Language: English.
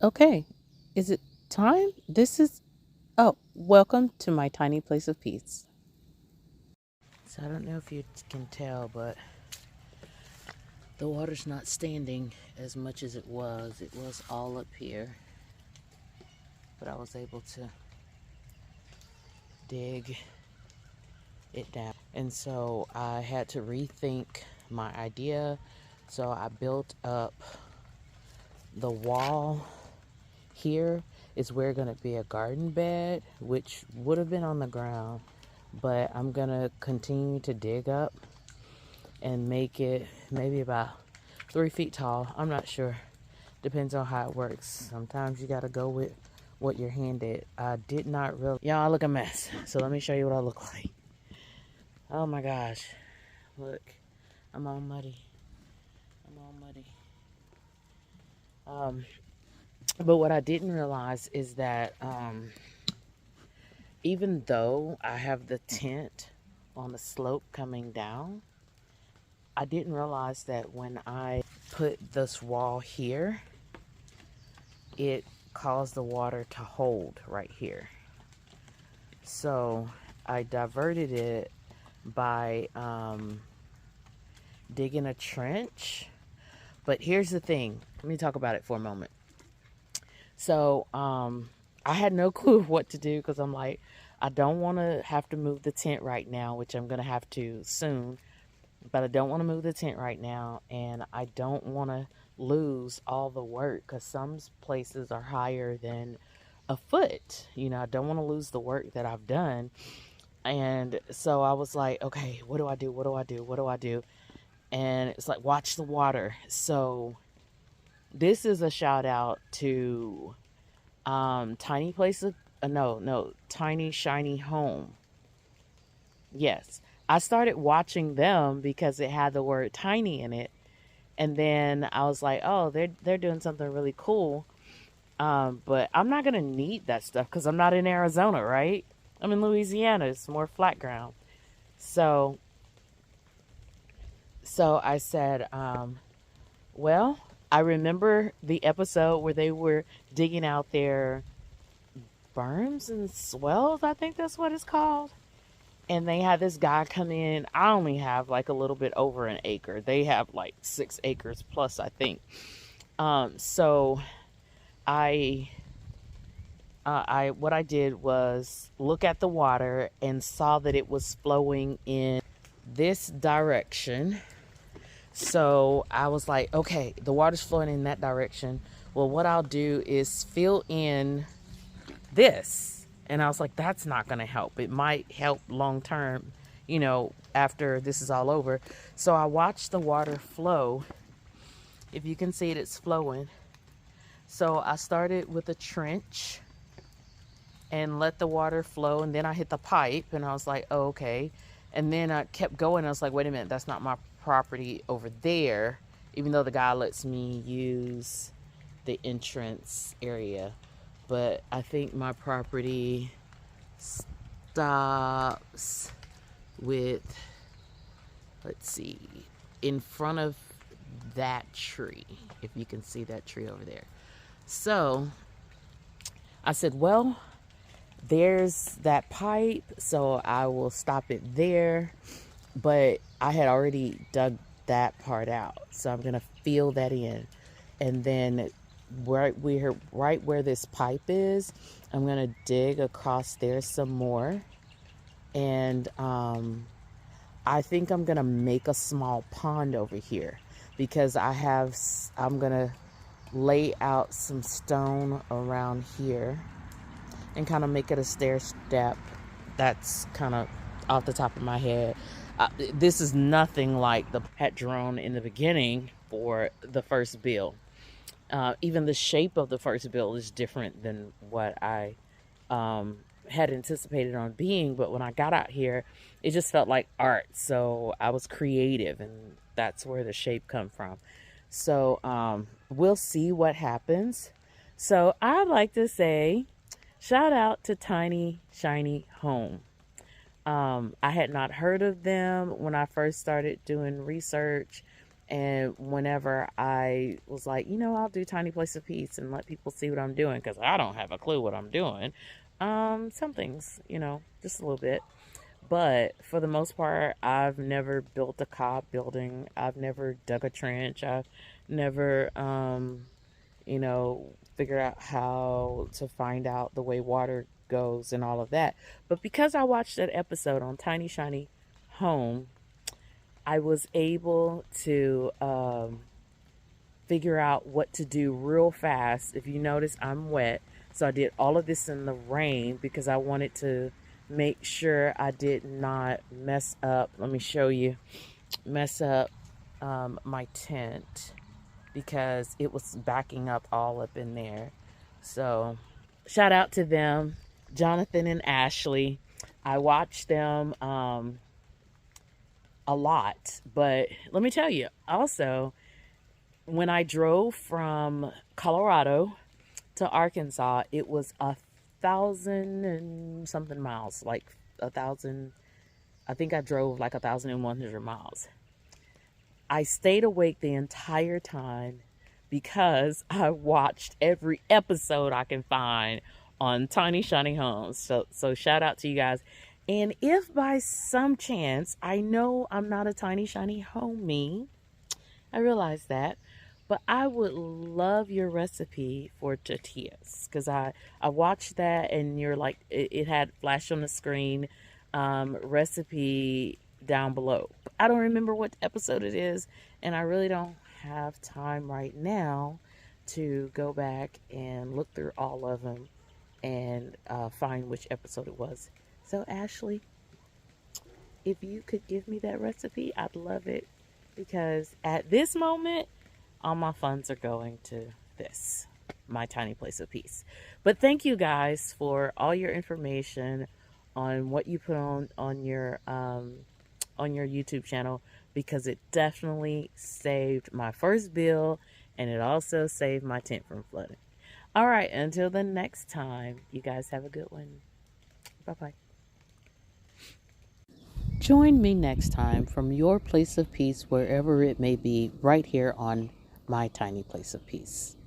Okay, is it time? Oh, welcome to my tiny place of peace. So I don't know if you can tell, but the water's not standing as much as it was. It was all up here, but I was able to dig it down. And so I had to rethink my idea. So I built up the wall here is where going to be a garden bed, which would have been on the ground, but I'm going to continue to dig up and make it maybe about 3 feet tall. I'm not sure. Depends on how it works. Sometimes you got to go with what you're handed. I did not really. Y'all, I look a mess. So let me show you what I look like. Oh my gosh. Look. I'm all muddy. I'm all muddy. But what I didn't realize is that even though I have the tent on the slope coming down, I didn't realize that when I put this wall here, it caused the water to hold right here. So I diverted it by digging a trench. But here's the thing. Let me talk about it for a moment. So I had no clue what to do because I'm like, I don't want to have to move the tent right now, which I'm going to have to soon. But I don't want to move the tent right now, and I don't want to lose all the work because some places are higher than a foot. You know, I don't want to lose the work that I've done. And so I was like, okay, what do I do? What do I do? What do I do? And it's like, watch the water. So this is a shout out to Tiny Place of, no, Tiny Shiny Home. Yes. I started watching them because it had the word tiny in it. And then I was like, oh, they're doing something really cool. But I'm not gonna need that stuff because I'm not in Arizona, right? I'm in Louisiana. It's more flat ground. So I said, well, I remember the episode where they were digging out their berms and swells. I think that's what it's called. And they had this guy come in. I only have like a little bit over an acre. They have like 6 acres plus, I think. So I what I did was look at the water and saw that it was flowing in this direction. So I was like, okay, the water's flowing in that direction. Well, what I'll do is fill in this. And I was like, that's not going to help. It might help long term, after this is all over. So I watched the water flow. If you can see it, it's flowing. So I started with a trench and let the water flow. And then I hit the pipe and I was like, oh, okay. And then I kept going. I was like, wait a minute, that's not my property over there. Even though the guy lets me use the entrance area. But I think my property stops with, let's see, in front of that tree, if you can see that tree over there. So I said, well, there's that pipe, so I will stop it there. But I had already dug that part out, so I'm gonna fill that in, and then right where this pipe is, I'm gonna dig across there some more, and I think I'm gonna make a small pond over here because I'm gonna lay out some stone around here and kind of make it a stair step. That's kind of off the top of my head. This is nothing like the had drawn in the beginning for the first bill. Even the shape of the first bill is different than what I had anticipated on being. But when I got out here, it just felt like art. So I was creative, and that's where the shape come from. So we'll see what happens. So I'd like to say, shout out to Tiny Shiny Home. I had not heard of them when I first started doing research, And whenever I was like, I'll do Tiny Place of Peace and let people see what I'm doing, because I don't have a clue what I'm doing. Some things, just a little bit. But for the most part, I've never built a cob building. I've never dug a trench. I've never, figured out how to find out the way water goes and all of that. But because I watched that episode on Tiny Shiny Home, I was able to figure out what to do real fast. If you notice, I'm wet. So I did all of this in the rain because I wanted to make sure I did not mess up. Let me show you. Mess up my tent, because it was backing up all up in there. So shout out to them, Johnathan and Ashley. I watched them a lot. But let me tell you, also, when I drove from Colorado to Arkansas, it was 1,000 and something miles, like 1,000. I think I drove like 1,100 miles. I stayed awake the entire time because I watched every episode I can find on Tiny Shiny Homes. So shout out to you guys. And if by some chance, I know I'm not a Tiny Shiny Homie, I realize that, but I would love your recipe for tortillas, because I watched that and you're like, it had flash on the screen, recipe down below. I don't remember what episode it is, and I really don't have time right now to go back and look through all of them and find which episode it was. So Ashley, if you could give me that recipe, I'd love it, because at this moment, all my funds are going to this, my Tiny Place of Peace. But thank you guys for all your information on what you put on your YouTube channel, because it definitely saved my first bill, and it also saved my tent from flooding. All right, until the next time, you guys have a good one. Bye-bye. Join me next time from your place of peace, wherever it may be, right here on my Tiny Place of Peace.